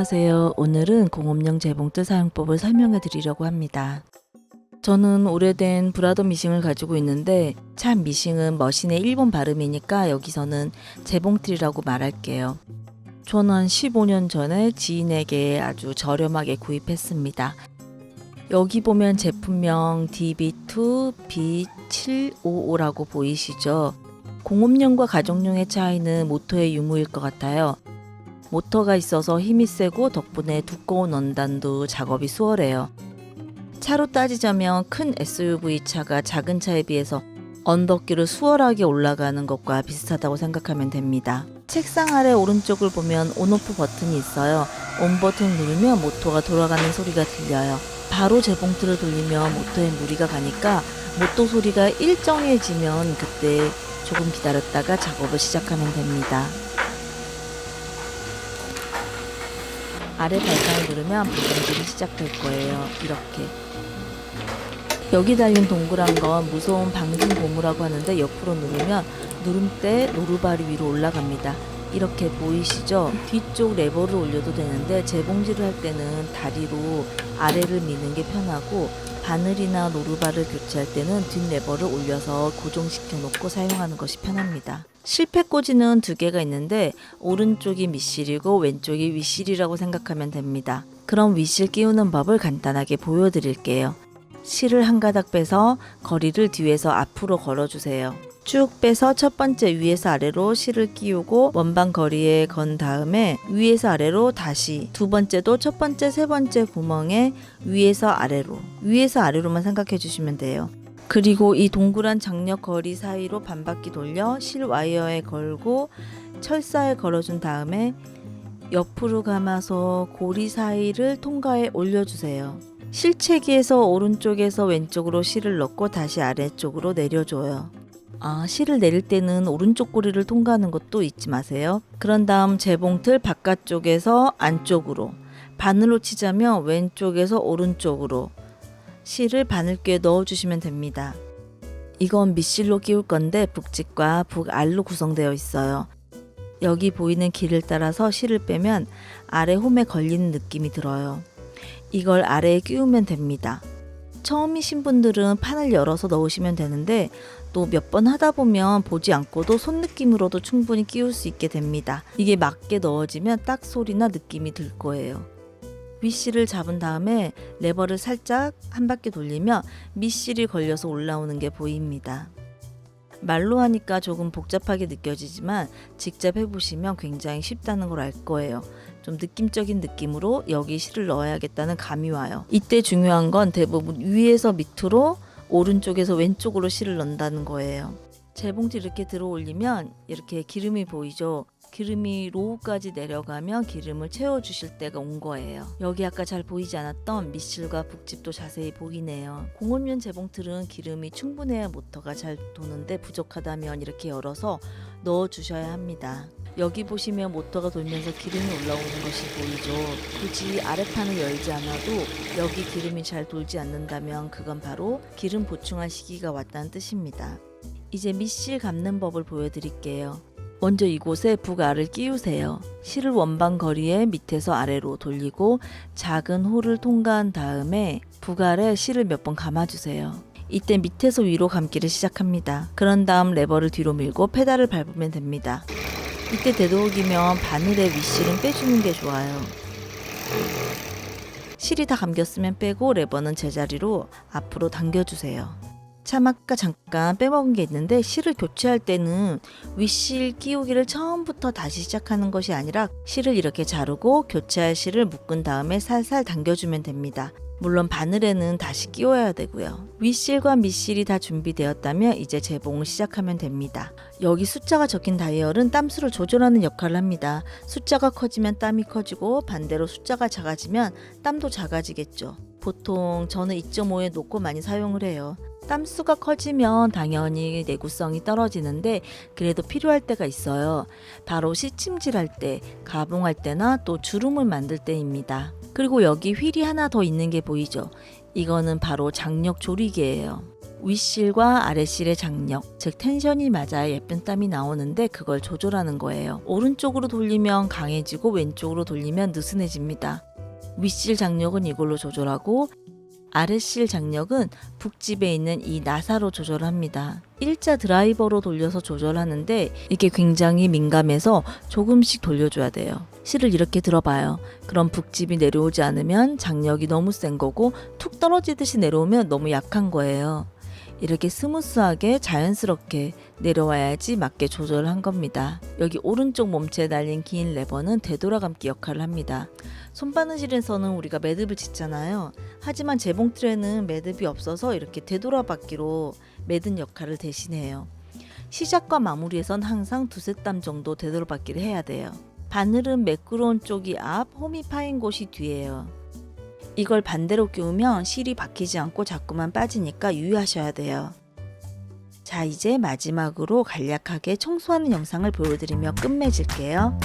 안녕하세요. 오늘은 공업용 재봉틀 사용법을 설명해 드리려고 합니다. 저는 오래된 브라더 미싱을 가지고 있는데 참 미싱은 머신의 일본 발음이니까 여기서는 재봉틀이라고 말할게요. 저는 한 15년 전에 지인에게 아주 저렴하게 구입했습니다. 여기 보면 제품명 DB2B755라고 보이시죠? 공업용과 가정용의 차이는 모터의 유무일 것 같아요. 모터가 있어서 힘이 세고 덕분에 두꺼운 원단도 작업이 수월해요. 차로 따지자면 큰 SUV 차가 작은 차에 비해서 언덕길을 수월하게 올라가는 것과 비슷하다고 생각하면 됩니다. 책상 아래 오른쪽을 보면 온오프 버튼이 있어요. 온 버튼을 누르면 모터가 돌아가는 소리가 들려요. 바로 재봉틀을 돌리면 모터에 무리가 가니까 모터 소리가 일정해지면 그때 조금 기다렸다가 작업을 시작하면 됩니다. 아래 발판을 누르면 방정질이 시작될 거예요. 이렇게. 여기 달린 동그란 건 무서운 방진 고무라고 하는데 옆으로 누르면 누름대 노루발이 위로 올라갑니다. 이렇게 보이시죠? 뒤쪽 레버를 올려도 되는데 재봉질을 할 때는 다리로 아래를 미는 게 편하고 바늘이나 노루발을 교체할 때는 뒷 레버를 올려서 고정시켜 놓고 사용하는 것이 편합니다. 실패 꽂이는 두 개가 있는데 오른쪽이 밑실이고 왼쪽이 윗실이라고 생각하면 됩니다. 그럼 윗실 끼우는 법을 간단하게 보여드릴게요. 실을 한 가닥 빼서 거리를 뒤에서 앞으로 걸어주세요. 쭉 빼서 첫 번째 위에서 아래로 실을 끼우고 원반 거리에 건 다음에 위에서 아래로 다시 두 번째도 첫 번째 세 번째 구멍에 위에서 아래로만 생각해 주시면 돼요. 그리고 이 동그란 장력 거리 사이로 반바퀴 돌려 실 와이어에 걸고 철사에 걸어준 다음에 옆으로 감아서 고리 사이를 통과에 올려주세요. 실체기에서 오른쪽에서 왼쪽으로 실을 넣고 다시 아래쪽으로 내려줘요. 실을 내릴 때는 오른쪽 고리를 통과하는 것도 잊지 마세요. 그런 다음 재봉틀 바깥쪽에서 안쪽으로, 바늘로 치자면 왼쪽에서 오른쪽으로 실을 바늘귀에 넣어주시면 됩니다. 이건 밑실로 끼울 건데 북직과 북알로 구성되어 있어요. 여기 보이는 길을 따라서 실을 빼면 아래 홈에 걸리는 느낌이 들어요. 이걸 아래에 끼우면 됩니다. 처음이신 분들은 판을 열어서 넣으시면 되는데 또 몇 번 하다 보면 보지 않고도 손 느낌으로도 충분히 끼울 수 있게 됩니다. 이게 맞게 넣어지면 딱 소리나 느낌이 들 거예요. 윗실을 잡은 다음에 레버를 살짝 한 바퀴 돌리면 밑실이 걸려서 올라오는 게 보입니다. 말로 하니까 조금 복잡하게 느껴지지만 직접 해보시면 굉장히 쉽다는 걸 알 거예요. 좀 느낌적인 느낌으로 여기 실을 넣어야겠다는 감이 와요. 이때 중요한 건 대부분 위에서 밑으로 오른쪽에서 왼쪽으로 실을 넣는다는 거예요. 재봉틀 이렇게 들어 올리면 이렇게 기름이 보이죠? 기름이 로우까지 내려가면 기름을 채워주실 때가 온 거예요. 여기 아까 잘 보이지 않았던 밑실과 북집도 자세히 보이네요. 공업용 재봉틀은 기름이 충분해야 모터가 잘 도는데 부족하다면 이렇게 열어서 넣어주셔야 합니다. 여기 보시면 모터가 돌면서 기름이 올라오는 것이 보이죠. 굳이 아래판을 열지 않아도 여기 기름이 잘 돌지 않는다면 그건 바로 기름 보충할 시기가 왔다는 뜻입니다. 이제 밑실 감는 법을 보여드릴게요. 먼저 이곳에 북알을 끼우세요. 실을 원반 거리에 밑에서 아래로 돌리고 작은 홀을 통과한 다음에 북알에 실을 몇 번 감아주세요. 이때 밑에서 위로 감기를 시작합니다. 그런 다음 레버를 뒤로 밀고 페달을 밟으면 됩니다. 이때 되도록이면 바늘의 윗실은 빼주는 게 좋아요. 실이 다 감겼으면 빼고 레버는 제자리로 앞으로 당겨주세요. 참 아까 잠깐 빼먹은 게 있는데 실을 교체할 때는 윗실 끼우기를 처음부터 다시 시작하는 것이 아니라 실을 이렇게 자르고 교체할 실을 묶은 다음에 살살 당겨주면 됩니다. 물론 바늘에는 다시 끼워야 되고요. 윗실과 밑실이 다 준비되었다면 이제 재봉을 시작하면 됩니다. 여기 숫자가 적힌 다이얼은 땀수를 조절하는 역할을 합니다. 숫자가 커지면 땀이 커지고 반대로 숫자가 작아지면 땀도 작아지겠죠. 보통 저는 2.5에 놓고 많이 사용을 해요. 땀수가 커지면 당연히 내구성이 떨어지는데 그래도 필요할 때가 있어요. 바로 시침질할 때, 가봉할 때나 또 주름을 만들 때입니다. 그리고 여기 휠이 하나 더 있는 게 보이죠? 이거는 바로 장력 조리개예요. 윗실과 아랫실의 장력, 즉 텐션이 맞아야 예쁜 땀이 나오는데 그걸 조절하는 거예요. 오른쪽으로 돌리면 강해지고 왼쪽으로 돌리면 느슨해집니다. 윗실 장력은 이걸로 조절하고 아랫실 장력은 북집에 있는 이 나사로 조절합니다. 일자 드라이버로 돌려서 조절하는데 이게 굉장히 민감해서 조금씩 돌려줘야 돼요. 실을 이렇게 들어봐요. 그럼 북집이 내려오지 않으면 장력이 너무 센 거고 툭 떨어지듯이 내려오면 너무 약한 거예요. 이렇게 스무스하게 자연스럽게 내려와야지 맞게 조절한 겁니다. 여기 오른쪽 몸체에 달린 긴 레버는 되돌아감기 역할을 합니다. 손바느질에서는 우리가 매듭을 짓잖아요. 하지만 재봉 틀에는 매듭이 없어서 이렇게 되돌아받기로 매듭 역할을 대신해요. 시작과 마무리에선 항상 두세 땀 정도 되돌아받기를 해야 돼요. 바늘은 매끄러운 쪽이 앞, 홈이 파인 곳이 뒤예요. 이걸 반대로 끼우면 실이 박히지 않고 자꾸만 빠지니까 유의하셔야 돼요. 자, 이제 마지막으로 간략하게 청소하는 영상을 보여드리며 끝맺을게요.